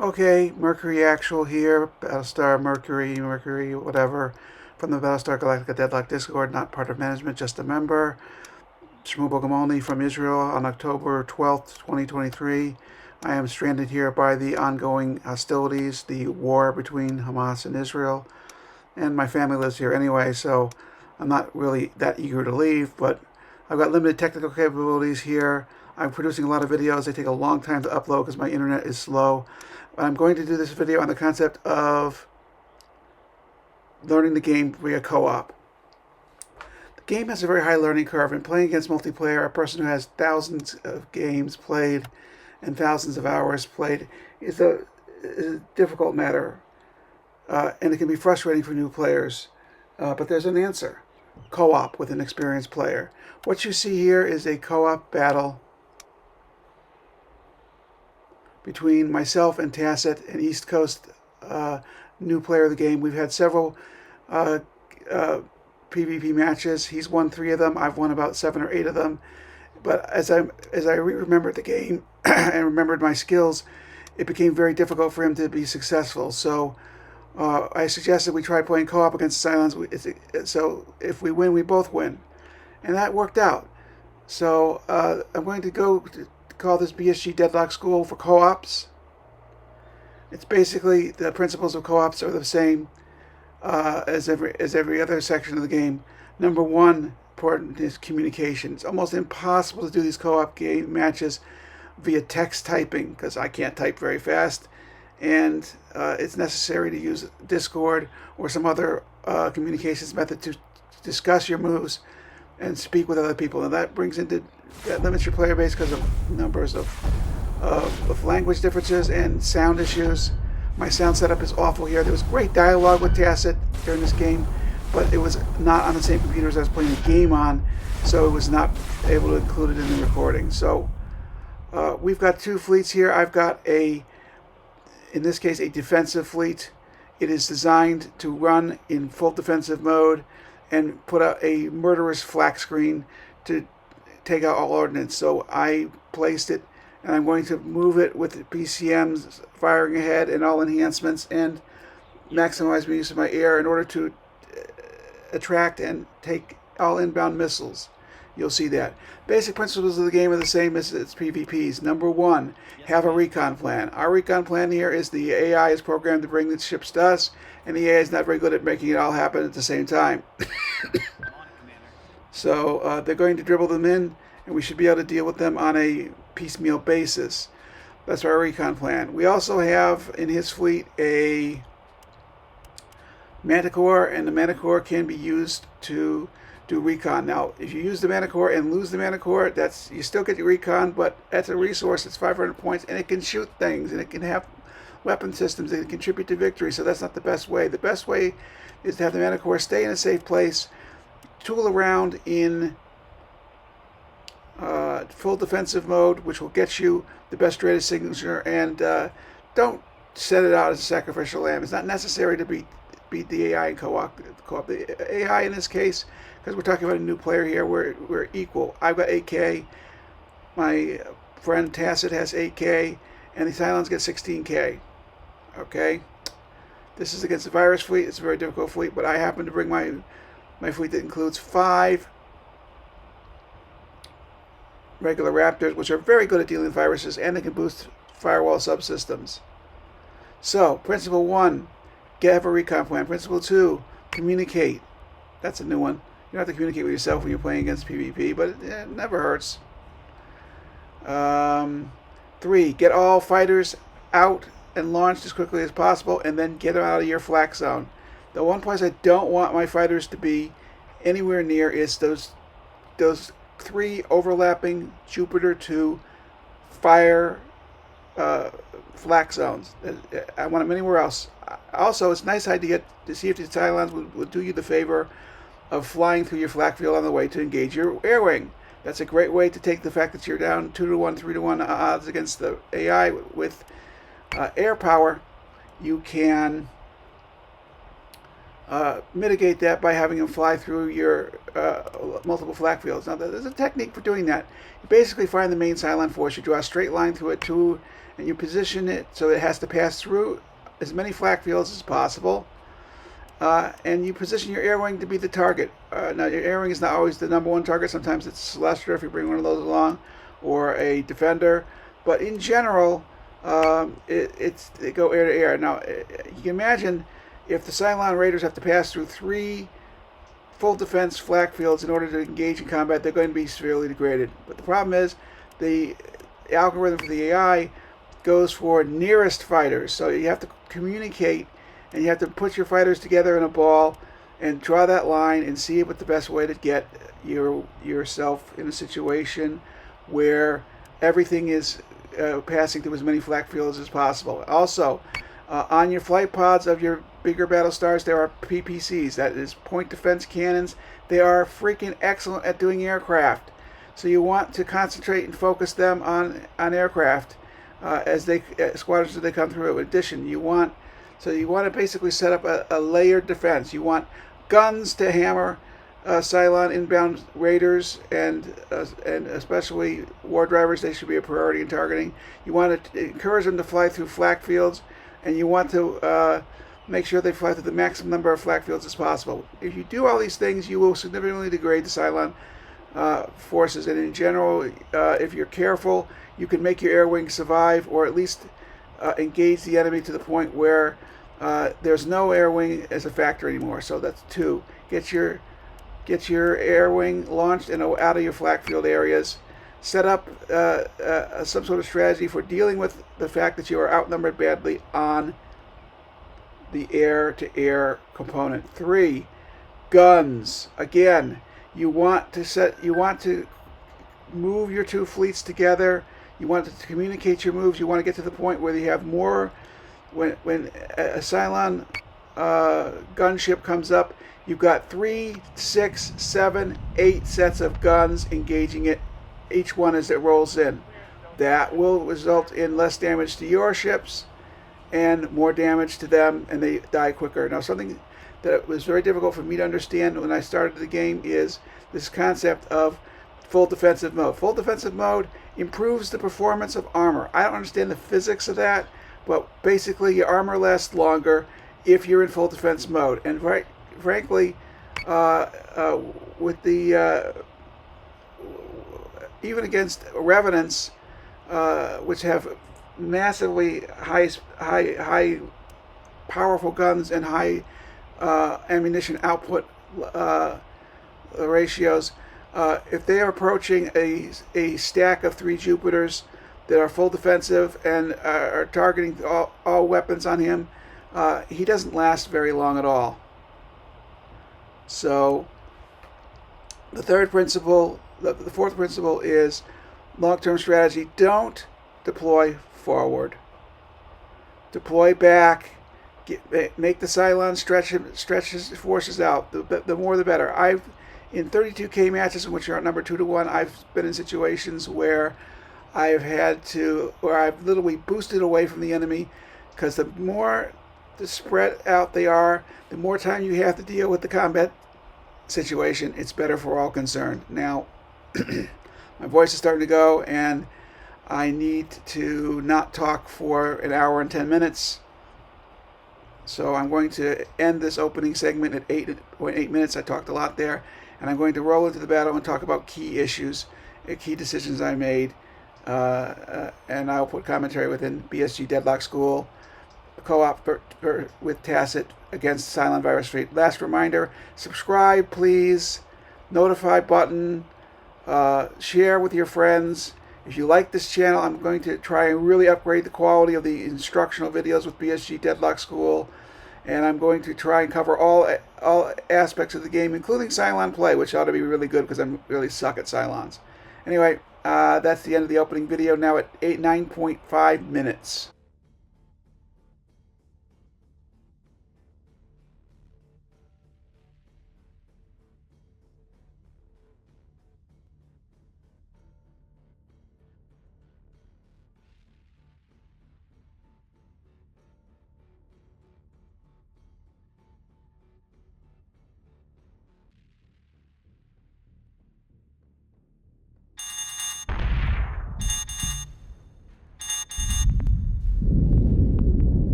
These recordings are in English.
Okay, Mercury Actual here, Battlestar Mercury, whatever, from the Battlestar Galactica Deadlock Discord, not part of management, just a member. Shmuel Bogomolny from Israel on October 12th, 2023. I am stranded here by the ongoing hostilities, the war between Hamas and Israel, and my family lives here anyway, so I'm not really that eager to leave, but I've got limited technical capabilities here. I'm producing a lot of videos. They take a long time to upload because my internet is slow. I'm going to do this video on the concept of learning the game via co-op. The game has a very high learning curve, and playing against multiplayer, a person who has thousands of games played and thousands of hours played, is a difficult matter, and it can be frustrating for new players. But there's an answer. Co-op with an experienced player. What you see here is a co-op battle between myself and Tacit, an East Coast new player of the game. We've had several PvP matches. He's won 3 of them. I've won about 7 or 8 of them. But as I remembered the game and remembered my skills, it became very difficult for him to be successful. So I suggested we try playing co-op against Cylons. So if we win, we both win. And that worked out. So I'm going to go call this BSG Deadlock School for co-ops. It's basically the principles of co-ops are the same as every other section of the game. Number one important is communication. It's almost impossible to do these co-op game matches via text typing because I can't type very fast, and it's necessary to use Discord or some other communications method to discuss your moves and speak with other people, and that limits your player base because of numbers of language differences and sound issues. My sound setup is awful here. There was great dialogue with Tacit during this game, but it was not on the same computer as I was playing the game on, so it was not able to include it in the recording. So we've got 2 fleets here. I've got in this case, a defensive fleet. It is designed to run in full defensive mode and put out a murderous flak screen to take out all ordnance. So I placed it, and I'm going to move it with PCMs firing ahead and all enhancements and maximize my use of my air in order to attract and take all inbound missiles. You'll see that. Basic principles of the game are the same as its PvPs. Number 1, have a recon plan. Our recon plan here is the AI is programmed to bring the ships to us, and the AI is not very good at making it all happen at the same time. So they're going to dribble them in, and we should be able to deal with them on a piecemeal basis. That's our recon plan. We also have in his fleet a Manticore, and the Manticore can be used to do recon. Now, if you use the Manticore and lose the Manticore, you still get your recon, but that's a resource. It's 500 points, and it can shoot things, and it can have weapon systems that contribute to victory. So that's not the best way. The best way is to have the Manticore stay in a safe place, tool around in full defensive mode, which will get you the best rated signature, and don't set it out as a sacrificial lamb. It's not necessary to beat the AI in co-op. The AI in this case, because we're talking about a new player here, we're equal. I've got 8K, my friend Tacit has 8K, and the Cylons get 16K. Okay? This is against the virus fleet. It's a very difficult fleet, but I happen to bring my fleet that includes 5 regular Raptors, which are very good at dealing with viruses, and they can boost firewall subsystems. So, principle 1, have a recon plan. Principle 2, communicate. That's a new one. You don't have to communicate with yourself when you're playing against PvP, but it never hurts. 3, get all fighters out and launched as quickly as possible, and then get them out of your flak zone. The one place I don't want my fighters to be anywhere near is those 3 overlapping Jupiter 2 fire flak zones. I want them anywhere else. Also, it's a nice idea to see if the Cylons would do you the favor of flying through your flak field on the way to engage your air wing. That's a great way to take the fact that you're down 2-to-1, 3-to-1 odds against the AI with air power. You can mitigate that by having them fly through your multiple flak fields. Now, there's a technique for doing that. You basically find the main Cylon force, you draw a straight line through it too, and you position it so it has to pass through as many flak fields as possible. And you position your air wing to be the target. Now, your air wing is not always the number one target. Sometimes it's Celestra if you bring one of those along, or a defender. But in general, they go air to air. Now, you can imagine if the Cylon Raiders have to pass through 3 full defense flak fields in order to engage in combat, they're going to be severely degraded. But the problem is the algorithm for the AI goes for nearest fighters. So you have to communicate, and you have to put your fighters together in a ball and draw that line and see what the best way to get yourself in a situation where everything is passing through as many flak fields as possible. Also, on your flight pods of your bigger battle stars, there are PPCs, that is point defense cannons. They are freaking excellent at doing aircraft. So you want to concentrate and focus them on aircraft as squadrons as they come through. In addition, you want to basically set up a layered defense. You want guns to hammer Cylon inbound raiders and especially war drivers. They should be a priority in targeting. You want to encourage them to fly through flak fields, and you want to make sure they fly through the maximum number of flak fields as possible. If you do all these things, you will significantly degrade the Cylon forces. And in general, if you're careful, you can make your air wing survive, or at least engage the enemy to the point where there's no air wing as a factor anymore. So that's 2. Get your air wing launched and out of your flak field areas. Set up some sort of strategy for dealing with the fact that you are outnumbered badly on the air-to-air component. 3, guns. Again, you want to move your 2 fleets together. You want to communicate your moves. You want to get to the point where you have more. When a Cylon gunship comes up, you've got 3, 6, 7, 8 sets of guns engaging it, each one as it rolls in. That will result in less damage to your ships and more damage to them, and they die quicker. Now, something that was very difficult for me to understand when I started the game is this concept of full defensive mode. Full defensive mode improves the performance of armor. I don't understand the physics of that, but basically your armor lasts longer if you're in full defense mode. And frankly, with the even against revenants, which have massively high powerful guns and high ammunition output ratios, if they are approaching a stack of 3 Jupiters that are full defensive and are targeting all weapons on him, he doesn't last very long at all. So the fourth principle is long-term strategy. Don't deploy forward. Deploy back. Make the Cylon stretch his forces out. The more the better. In 32K matches in which you're outnumbered 2-1, I've been in situations where I've literally boosted away from the enemy, because the more spread out they are, the more time you have to deal with the combat situation. It's better for all concerned. Now, my voice is starting to go, and I need to not talk for an hour and 10 minutes. So I'm going to end this opening segment at 8.8 minutes. I talked a lot there. And I'm going to roll into the battle and talk about key issues, key decisions I made. And I'll put commentary within BSG Deadlock School, co-op with Tacit against Cylon Virus Fleet. Last reminder, subscribe please, notify button, share with your friends. If you like this channel, I'm going to try and really upgrade the quality of the instructional videos with BSG Deadlock School. And I'm going to try and cover all aspects of the game, including Cylon play, which ought to be really good because I really suck at Cylons. Anyway, that's the end of the opening video, now at 9.5 minutes.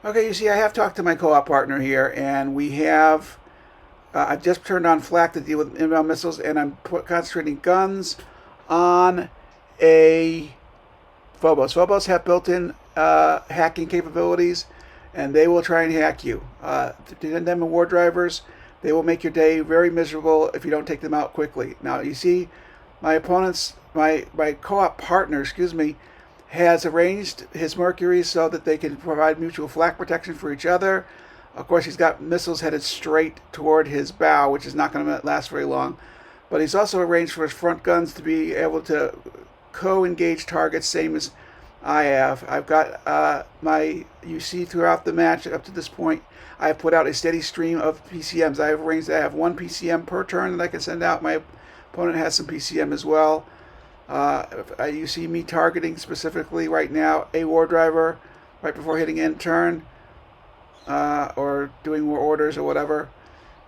Okay, you see, I have talked to my co-op partner here, and we have. I've just turned on flak to deal with inbound missiles, and I'm concentrating guns on a Phobos. Phobos have built-in hacking capabilities, and they will try and hack you. Them and war drivers, they will make your day very miserable if you don't take them out quickly. Now, you see, my co-op partner, excuse me, has arranged his Mercury so that they can provide mutual flak protection for each other. Of course, he's got missiles headed straight toward his bow, which is not going to last very long. But he's also arranged for his front guns to be able to co-engage targets, same as I have. I've got you see throughout the match up to this point, I have put out a steady stream of PCMs. I have arranged that I have one PCM per turn that I can send out. My opponent has some PCM as well. You see me targeting specifically right now a war driver right before hitting end turn, or doing more orders or whatever.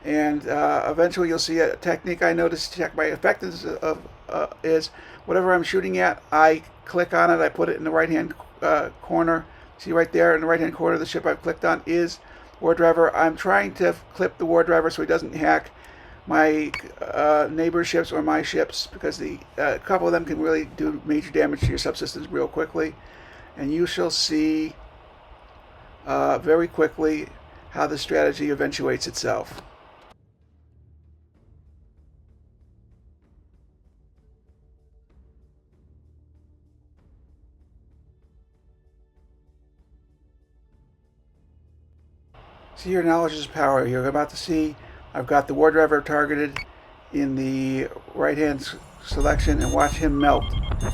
And eventually you'll see a technique I noticed to check my effectiveness of is whatever I'm shooting at, I click on it, I put it in the right hand corner. See right there in the right hand corner, the ship I've clicked on is war driver. I'm trying to clip the war driver so he doesn't hack my neighbor ships or my ships, because a couple of them can really do major damage to your subsystems real quickly. And you shall see very quickly how the strategy eventuates itself. See, your knowledge is power. You're about to see I've got the war driver targeted in the right hand selection, and watch him melt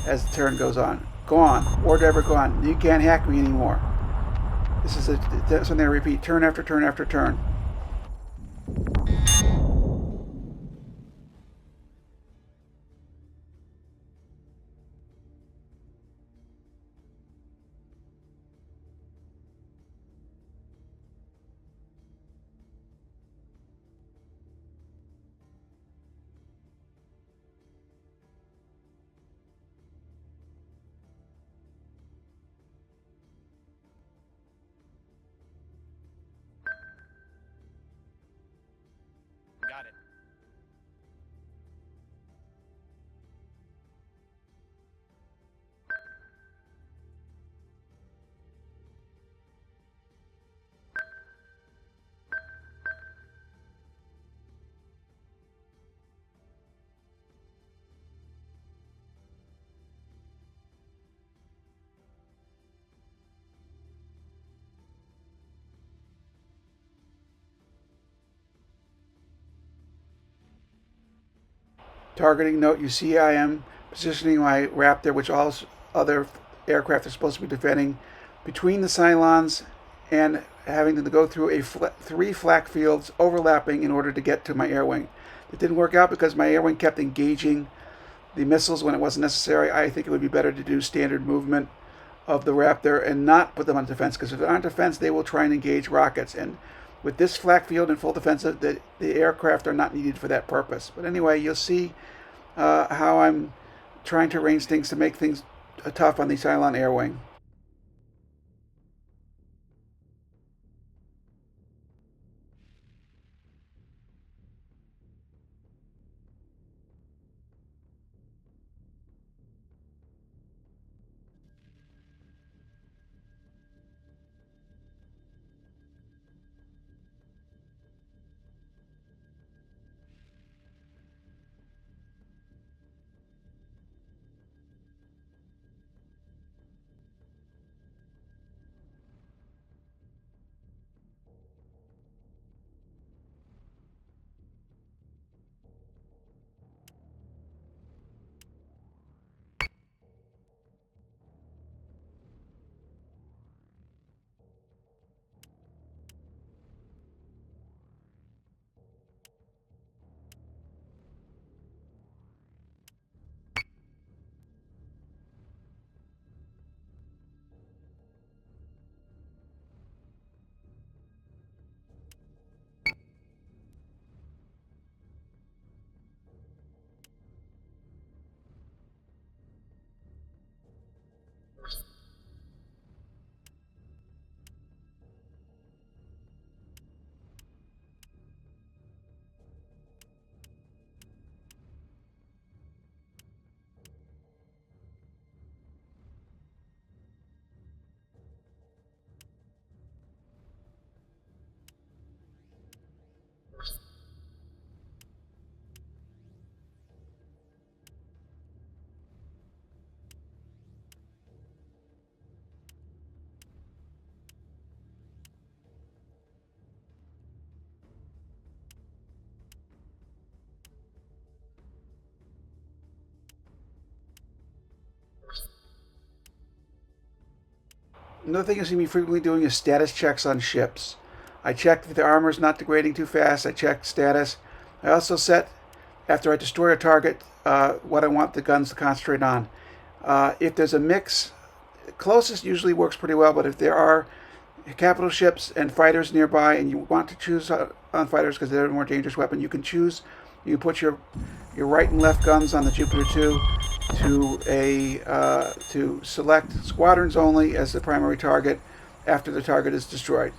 as the turn goes on. Gone. War driver gone. You can't hack me anymore. This is something I repeat turn after turn after turn. Got it. Targeting note, you see I am positioning my Raptor, which all other aircraft are supposed to be defending, between the Cylons, and having to go through three flak fields overlapping in order to get to my air wing. It didn't work out because my air wing kept engaging the missiles when it wasn't necessary. I think it would be better to do standard movement of the Raptor and not put them on defense, because if they're on defense, they will try and engage rockets. And with this flak field and full defensive, the aircraft are not needed for that purpose. But anyway, you'll see how I'm trying to arrange things to make things tough on the Cylon air wing. Another thing you see me frequently doing is status checks on ships. I check if the armor is not degrading too fast. I check status. I also set, after I destroy a target, what I want the guns to concentrate on. If there's a mix, closest usually works pretty well, but if there are capital ships and fighters nearby and you want to choose on fighters because they're a more dangerous weapon, you can choose. You can put your right and left guns on the Jupiter 2 to select squadrons only as the primary target after the target is destroyed.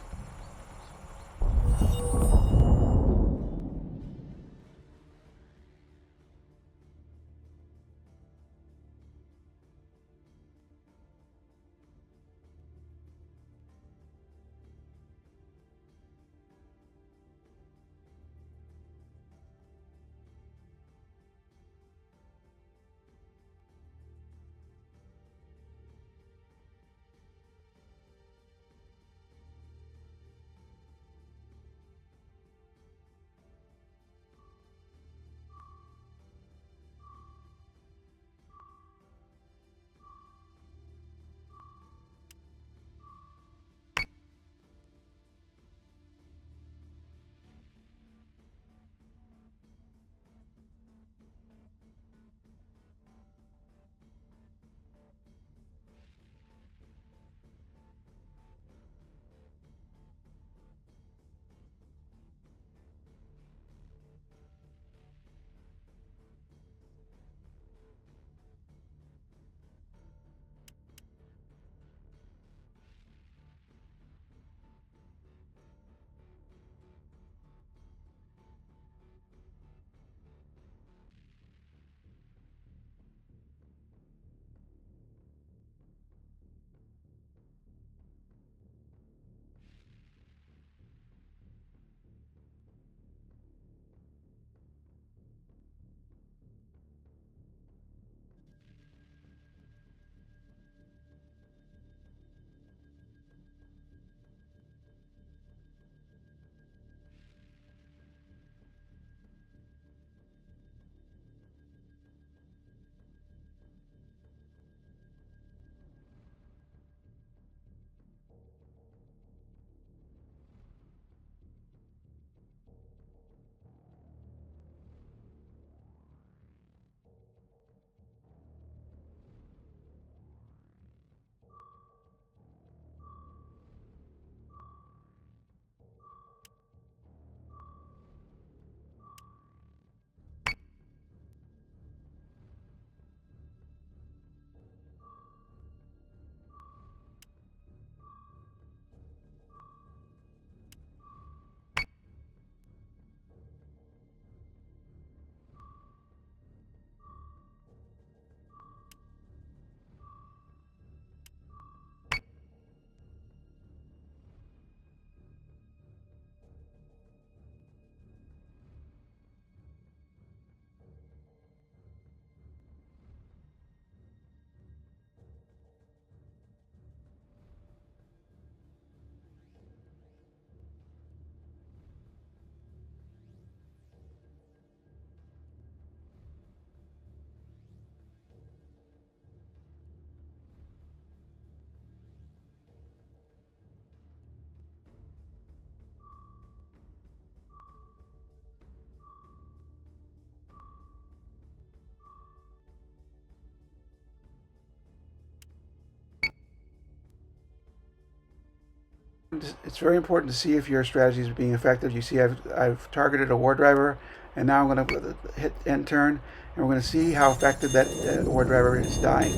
It's very important to see if your strategy is being effective. You see, I've targeted a war driver, and now I'm going to hit end turn, and we're going to see how effective that war driver is dying.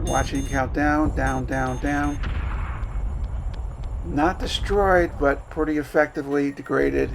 Watching count down, down, down, down. Not destroyed, but pretty effectively degraded.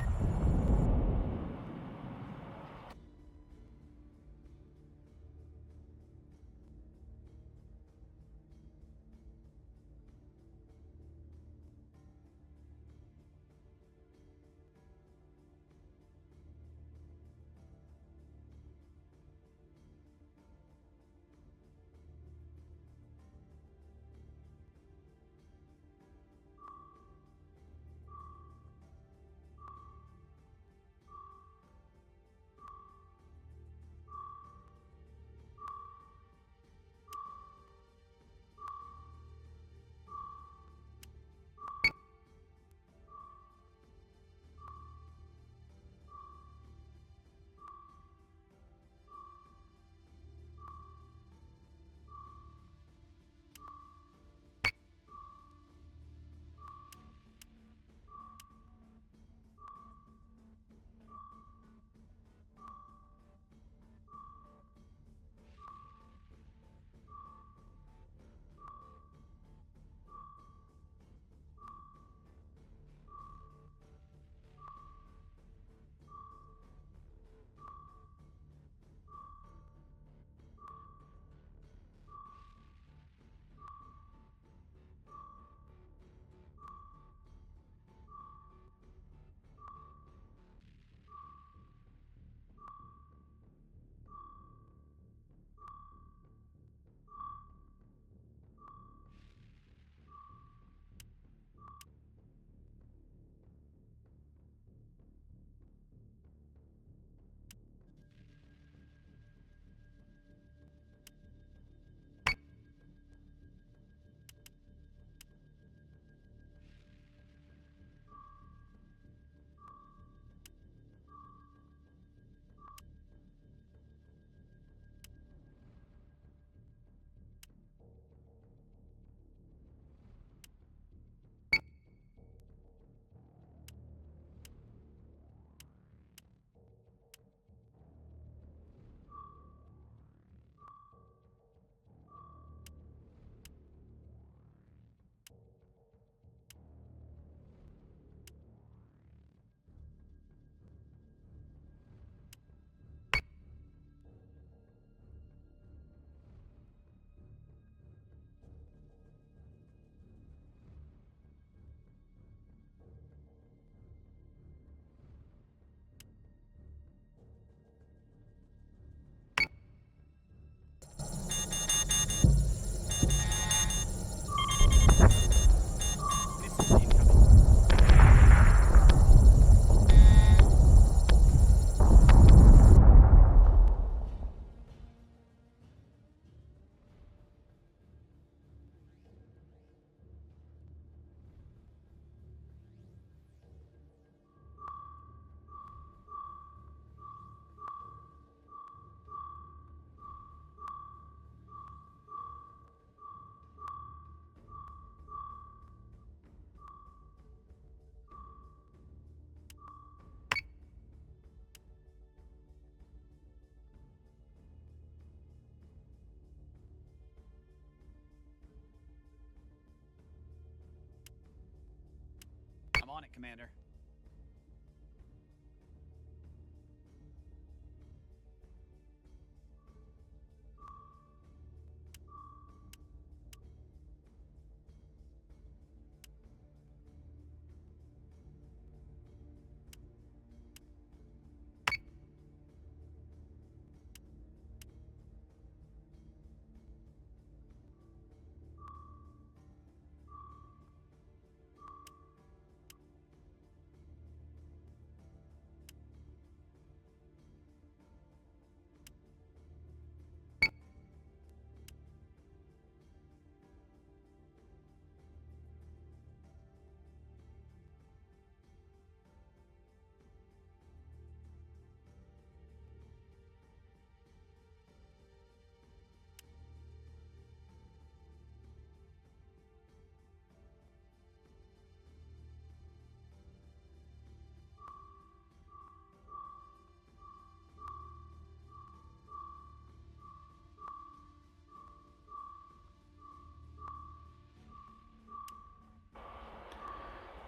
On it, Commander.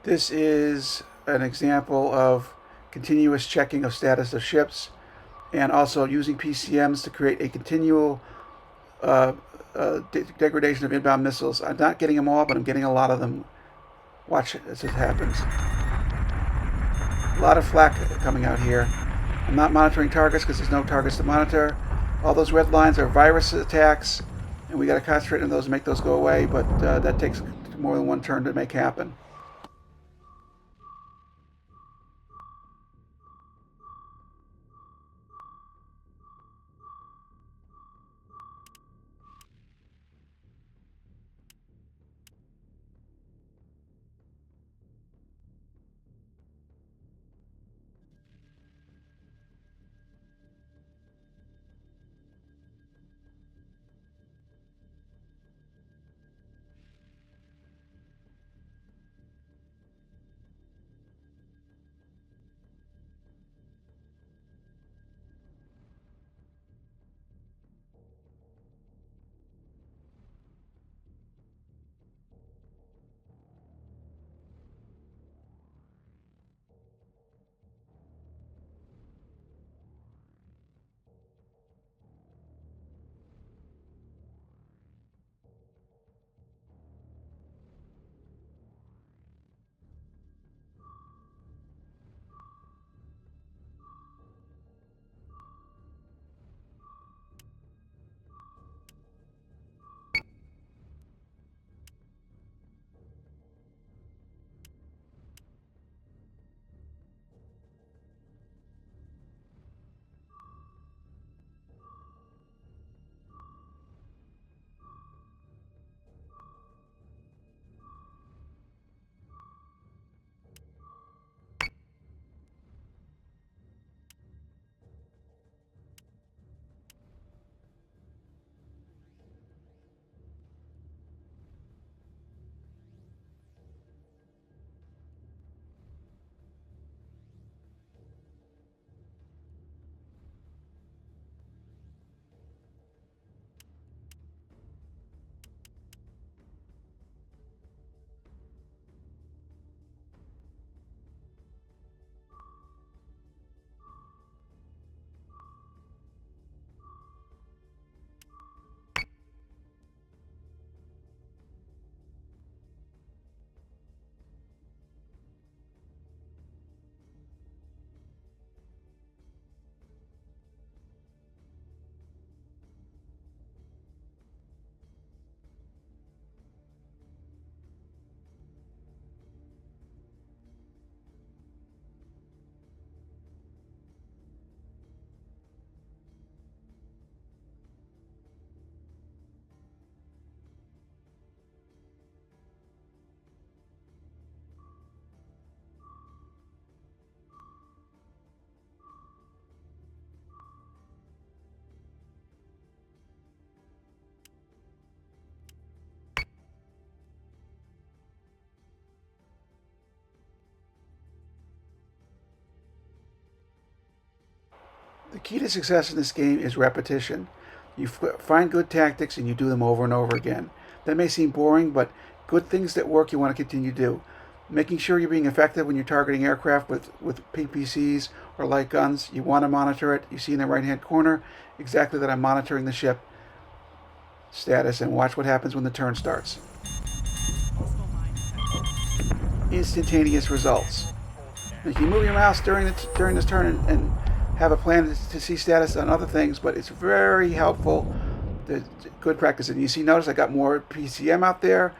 This is an example of continuous checking of status of ships, and also using PCMs to create a continual degradation of inbound missiles. I'm not getting them all, but I'm getting a lot of them. Watch it as it happens. A lot of flak coming out here. I'm not monitoring targets because there's no targets to monitor. All those red lines are virus attacks, and we got to concentrate on those and make those go away, but that takes more than one turn to make happen. The key to success in this game is repetition. You find good tactics and you do them over and over again. That may seem boring, but good things that work you want to continue to do. Making sure you're being effective when you're targeting aircraft with PPCs or light guns. You want to monitor it. You see in the right-hand corner exactly that I'm monitoring the ship status, and watch what happens when the turn starts. Instantaneous results. You can move your mouse during this turn and have a plan to see status on other things, but it's very helpful. Good practice. And notice I got more PCM out there.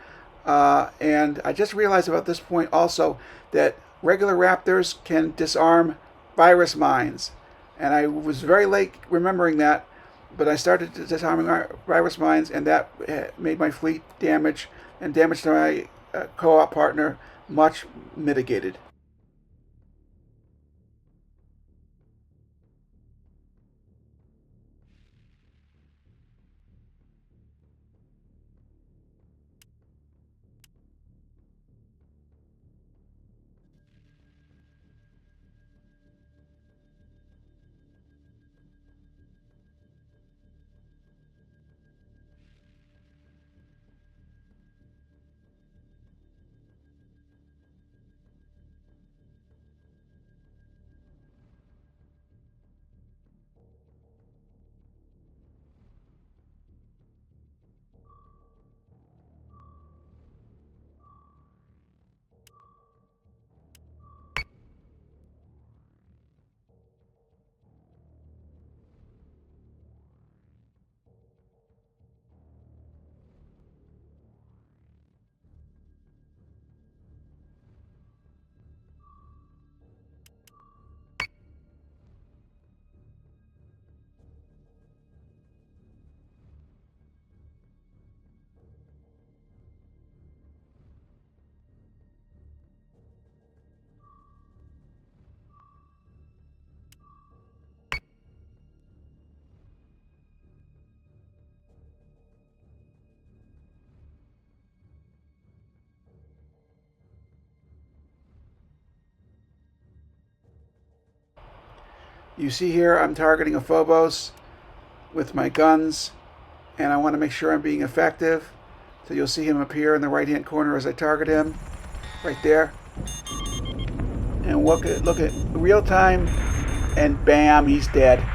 And I just realized about this point also that regular Raptors can disarm virus mines. And I was very late remembering that, but I started disarming virus mines, and that made my fleet damage and damage to my co-op partner much mitigated. You see here I'm targeting a Phobos with my guns, and I want to make sure I'm being effective. So you'll see him appear in the right-hand corner as I target him, right there. And look at real time, and bam, he's dead.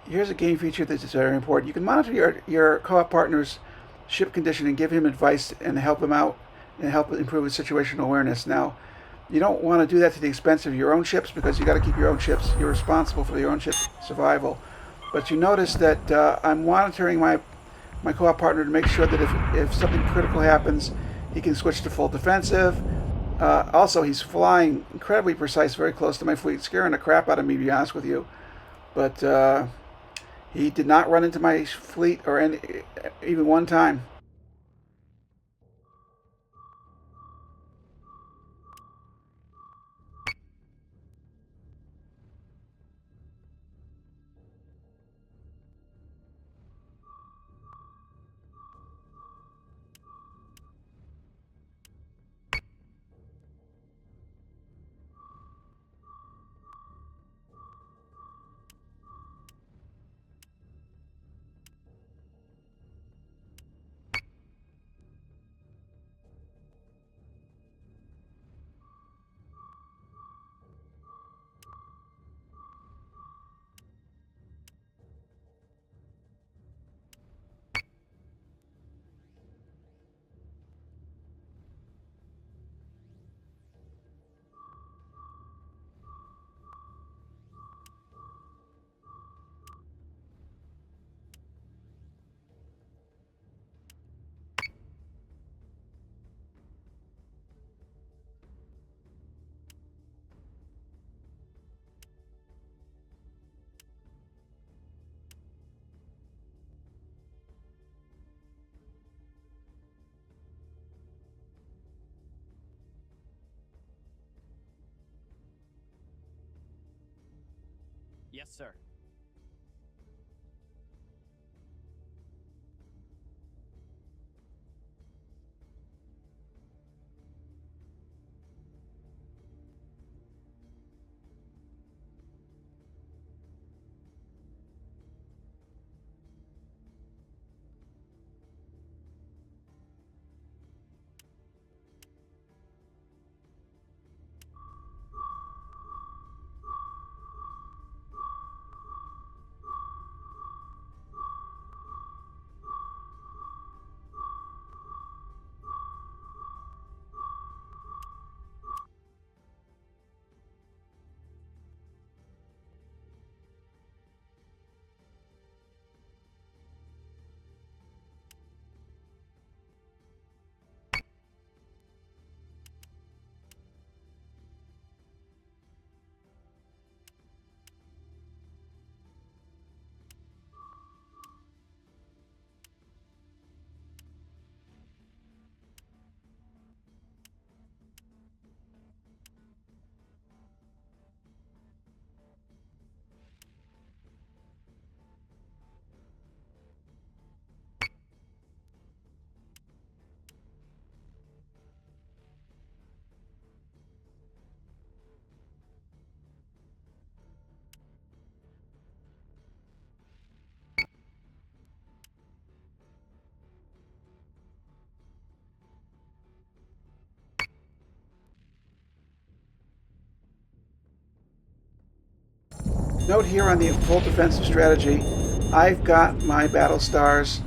Here's a game feature that's very important. You can monitor your co-op partner's ship condition and give him advice and help him out and help improve his situational awareness. Now, you don't want to do that to the expense of your own ships because you got to keep your own ships. You're responsible for your own ship's survival. But you notice that I'm monitoring my co-op partner to make sure that if something critical happens, he can switch to full defensive. Also, he's flying incredibly precise, very close to my fleet, scaring the crap out of me, to be honest with you. But he did not run into my fleet or even one time. Yes, sir. Note here on the full defensive strategy, I've got my battle stars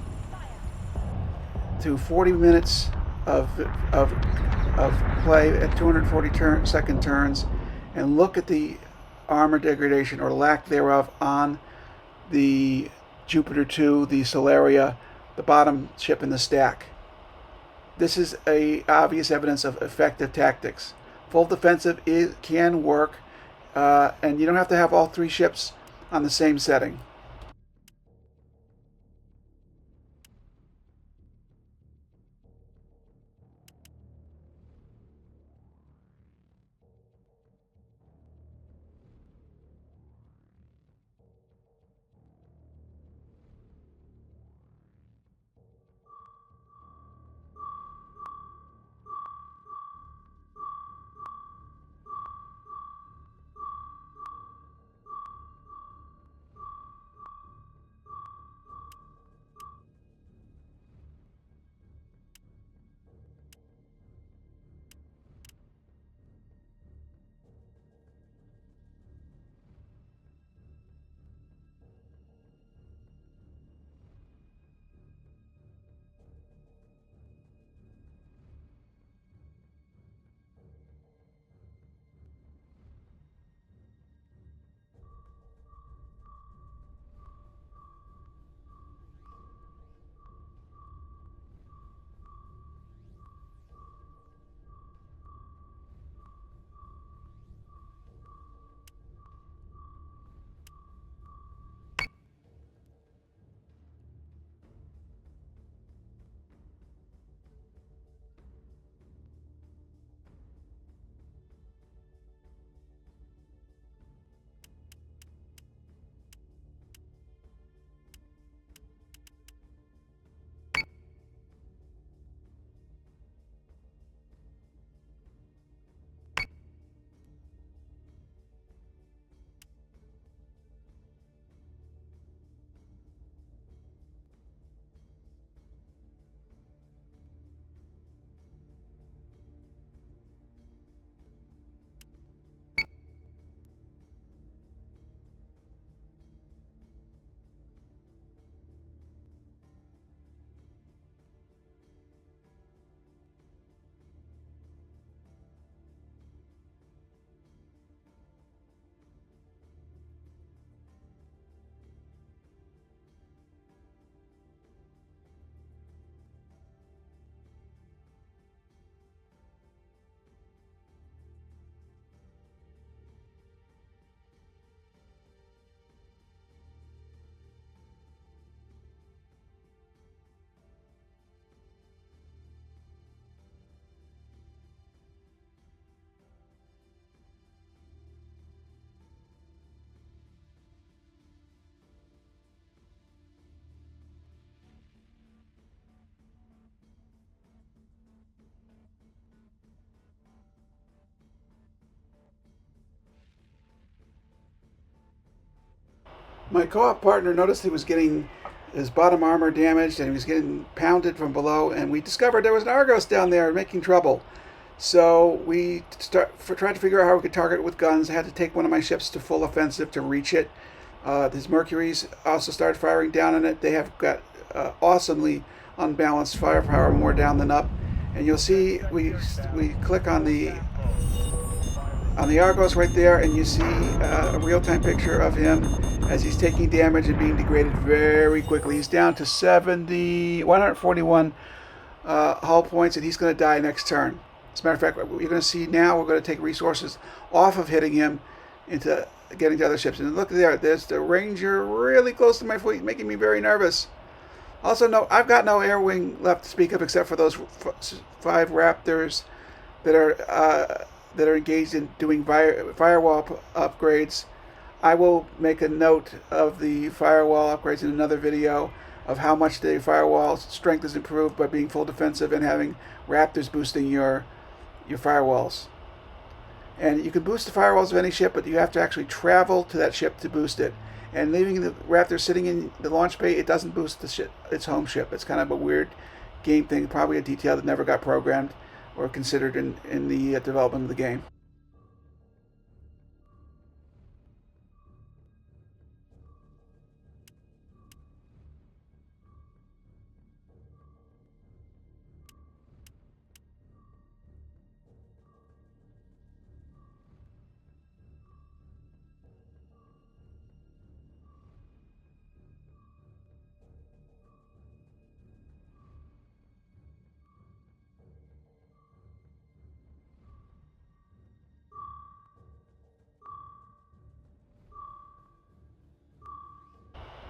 to 40 minutes of, of, of play at 240-second turns, and look at the armor degradation or lack thereof on the Jupiter 2, the Solaria, the bottom ship in the stack. This is a obvious evidence of effective tactics. Full defensive can work, and you don't have to have all three ships on the same setting. My co-op partner noticed he was getting his bottom armor damaged and he was getting pounded from below, and we discovered there was an Argos down there making trouble. So we tried to figure out how we could target it with guns. I had to take one of my ships to full offensive to reach it. His Mercuries also started firing down on it. They have got awesomely unbalanced firepower, more down than up. And you'll see we click on the Argos right there, and you see a real-time picture of him as he's taking damage and being degraded very quickly. He's down to 141 hull points, and he's going to die next turn. As a matter of fact, what you're going to see now, we're going to take resources off of hitting him into getting to other ships. And look there, there's the Ranger really close to my fleet, making me very nervous. Also, no, I've got no air wing left to speak of except for those 5 Raptors that are engaged in doing firewall upgrades. I will make a note of the firewall upgrades in another video of how much the firewall strength is improved by being full defensive and having Raptors boosting your firewalls. And you can boost the firewalls of any ship, but you have to actually travel to that ship to boost it. And leaving the Raptor sitting in the launch bay, it doesn't boost the ship, its home ship. It's kind of a weird game thing, probably a detail that never got programmed or considered in the development of the game.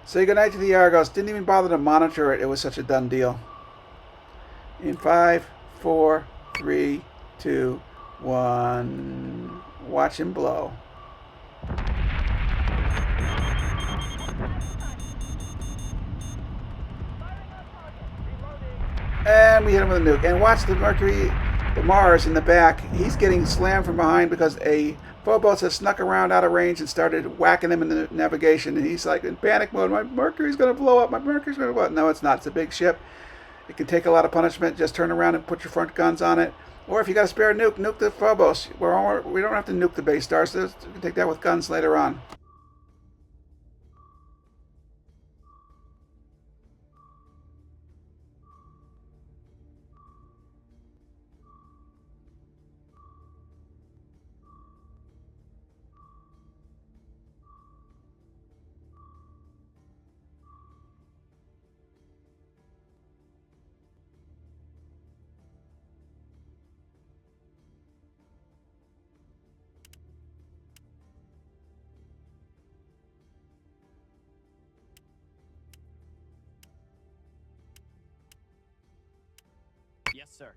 Say goodnight to the Argos. Didn't even bother to monitor it. It was such a done deal. In 5, 4, 3, 2, 1. Watch him blow. And we hit him with a nuke. And watch the Mars in the back. He's getting slammed from behind because a Phobos has snuck around out of range and started whacking him in the navigation. And he's like in panic mode. My Mercury's going to blow up. My Mercury's going to blow up. No, it's not. It's a big ship. It can take a lot of punishment. Just turn around and put your front guns on it. Or if you got a spare nuke, nuke the Phobos. We don't have to nuke the base stars. We can take that with guns later on. Yes, sir.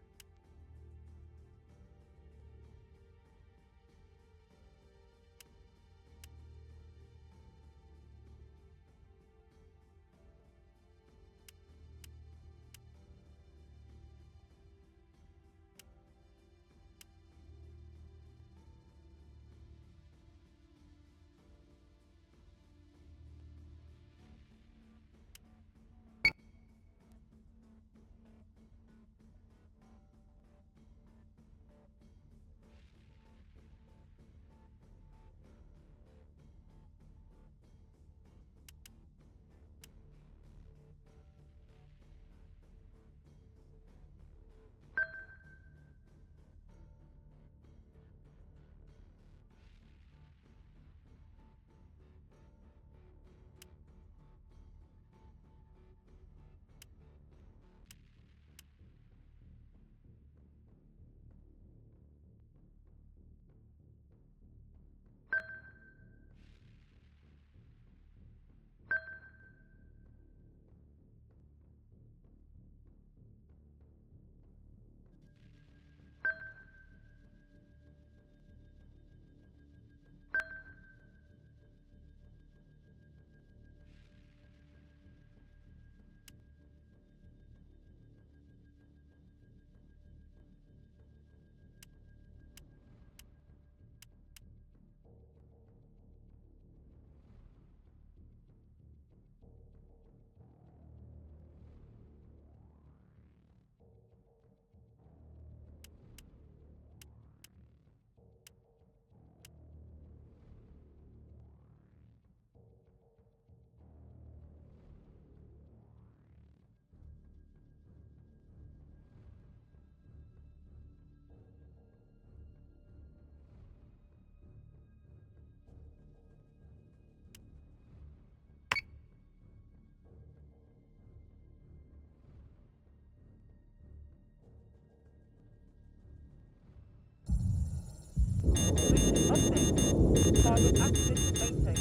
Update. Target acquisition maintained.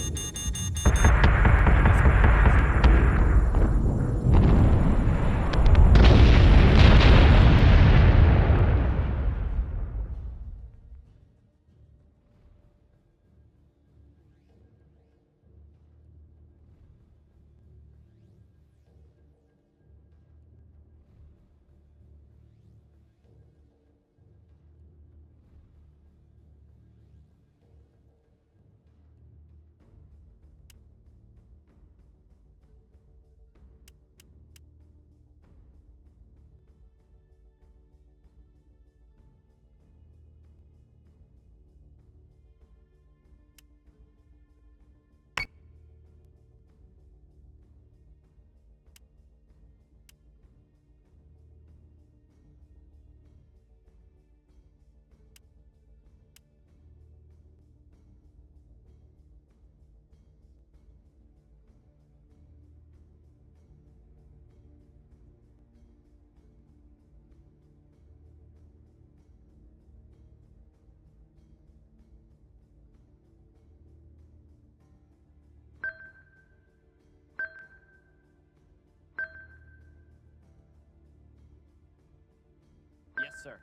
Yes, sir.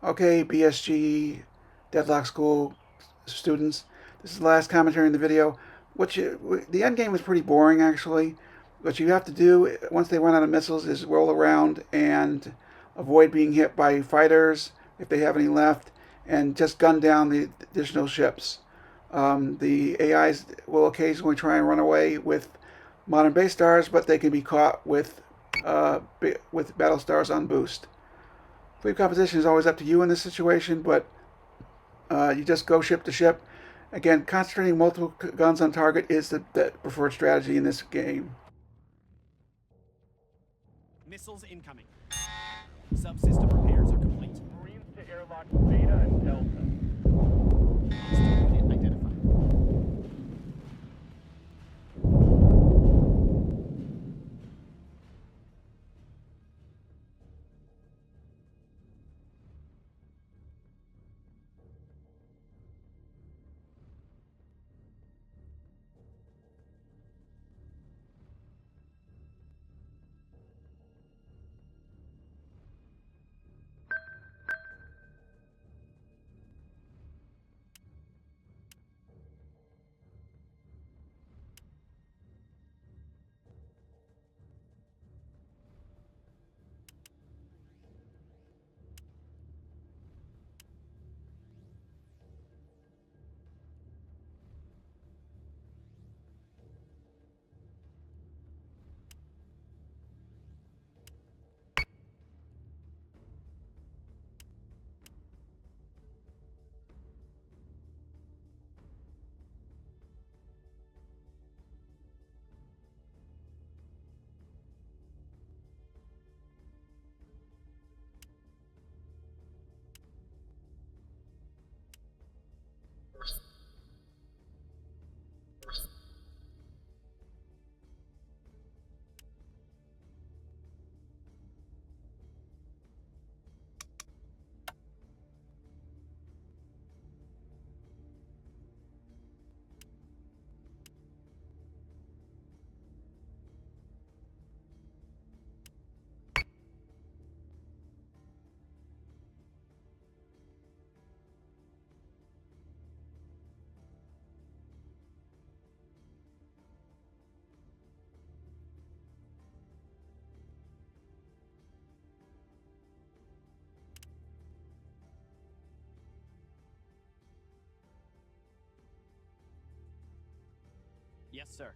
Okay, BSG Deadlock School students, this is the last commentary in the video. The end game is pretty boring actually. What you have to do once they run out of missiles is roll around and avoid being hit by fighters if they have any left, and just gun down the additional ships. The AIs will occasionally try and run away with modern base stars, but they can be caught with battle stars on boost. Fleet composition is always up to you in this situation, but you just go ship to ship. Again, concentrating multiple guns on target is the preferred strategy in this game. Missiles incoming. Subsystem repairs are complete. Marines to airlock Beta and Delta. Hostile unit identified. Yes, sir.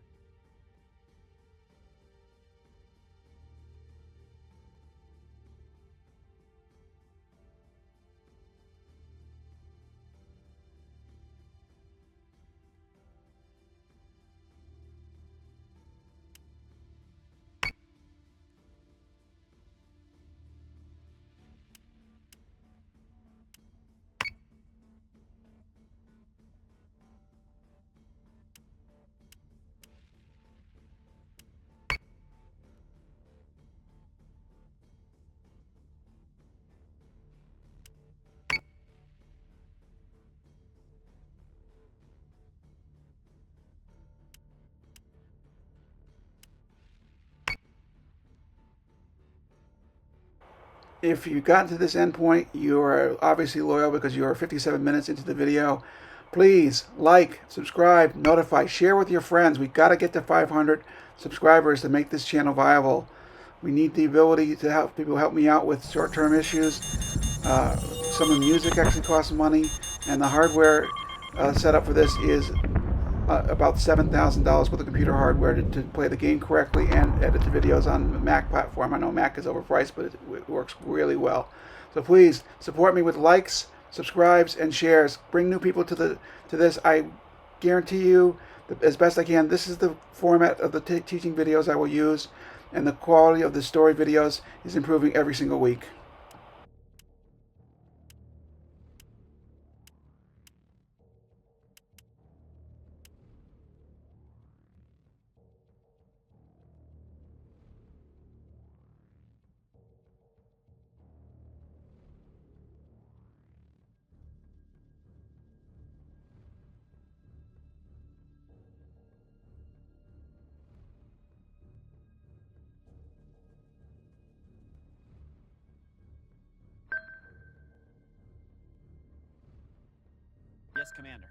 If you got to this end point, you are obviously loyal because you are 57 minutes into the video. Please like, subscribe, notify, share with your friends. We've got to get to 500 subscribers to make this channel viable. We need the ability to help people help me out with short-term issues. Some of the music actually costs money, and the hardware setup for this is about $7,000 with the computer hardware to play the game correctly and edit the videos on the Mac platform. I know Mac is overpriced, but it works really well. So please support me with likes, subscribes, and shares. Bring new people to this. I guarantee you, as best I can, this is the format of the teaching videos I will use, and the quality of the story videos is improving every single week. Yes, Commander.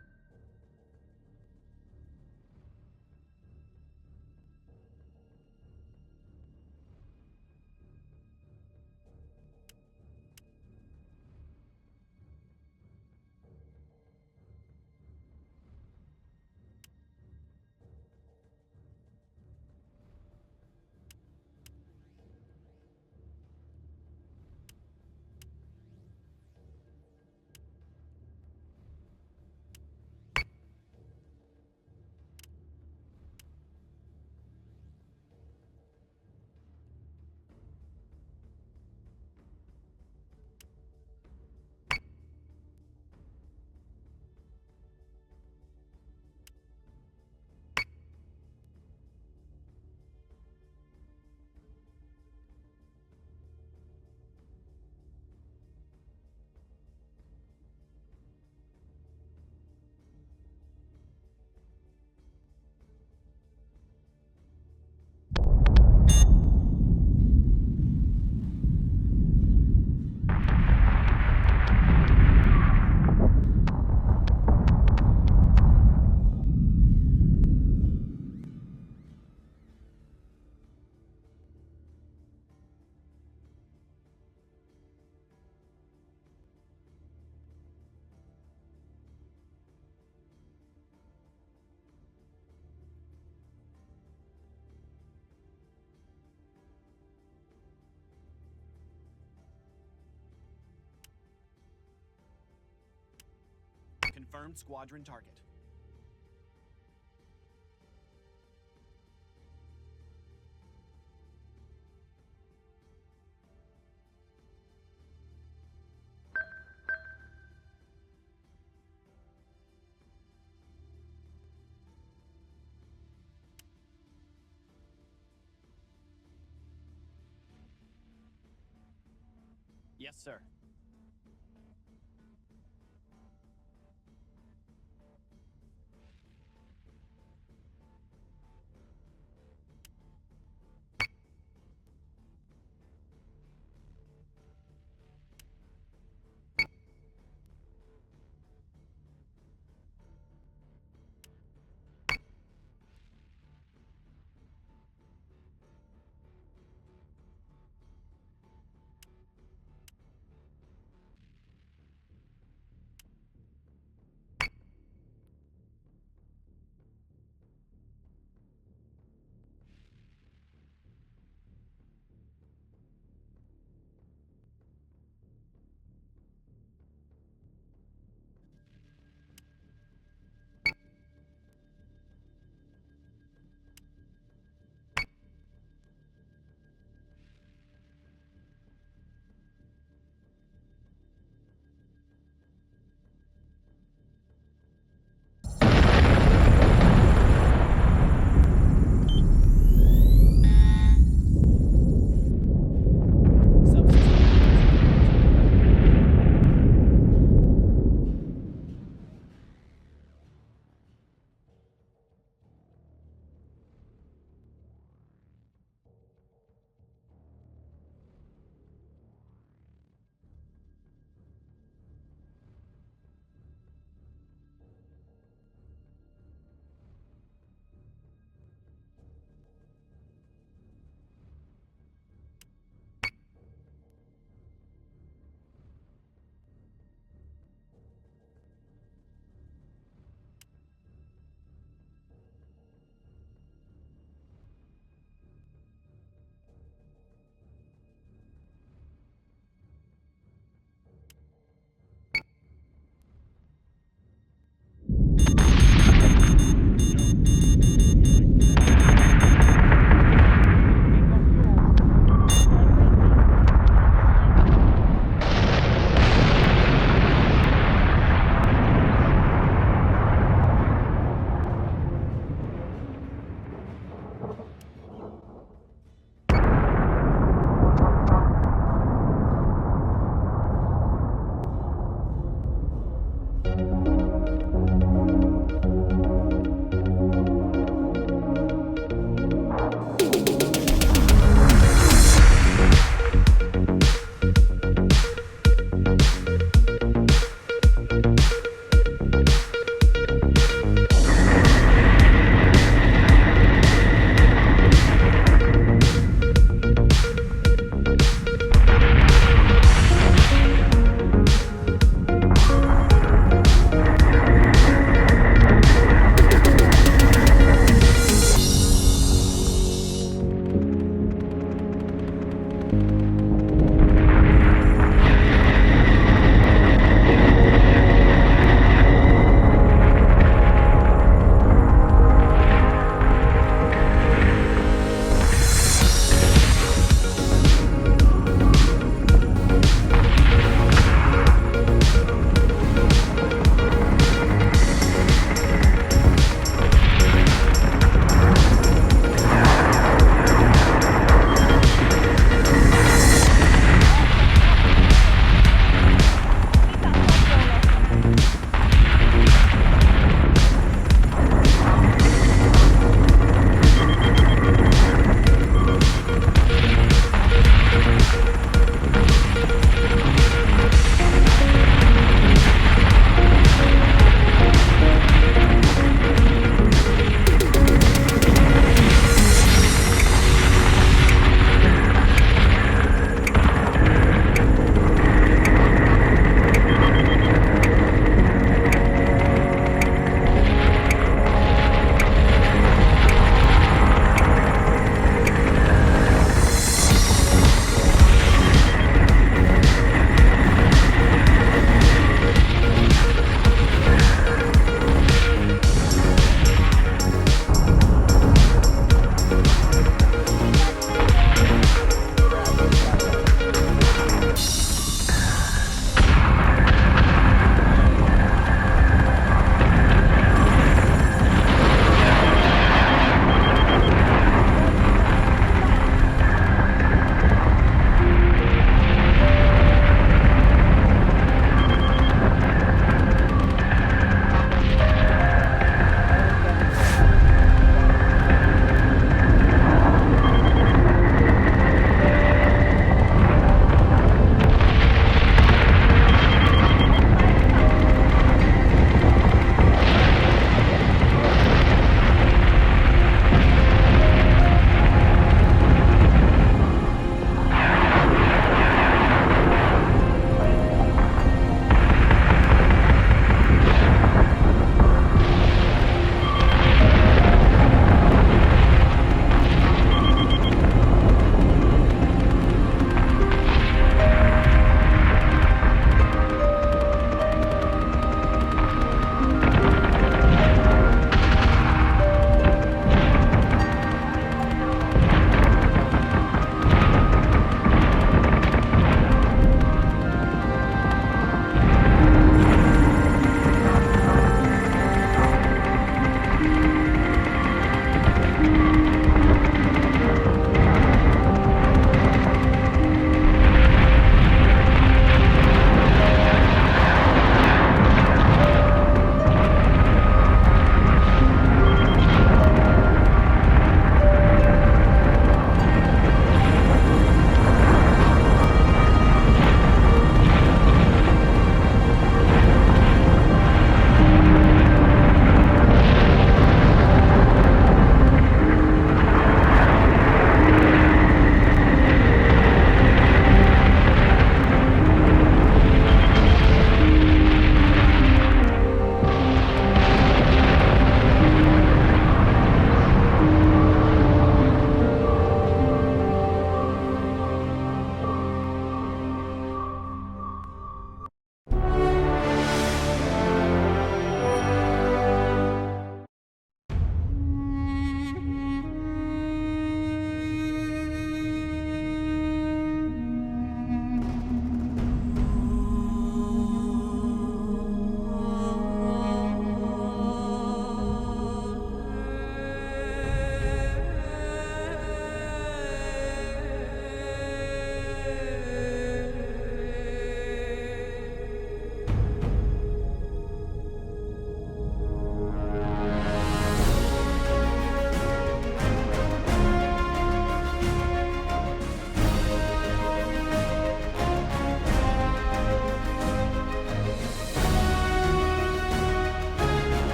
Confirmed squadron target. Yes, sir.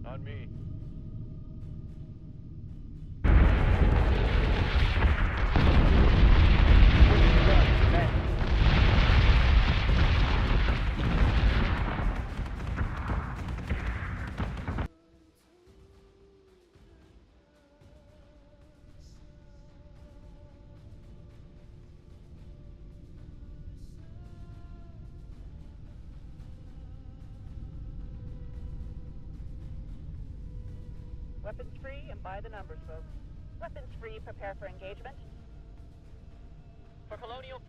On me. Weapons free and by the numbers, folks. Weapons free, prepare for engagement. For Colonial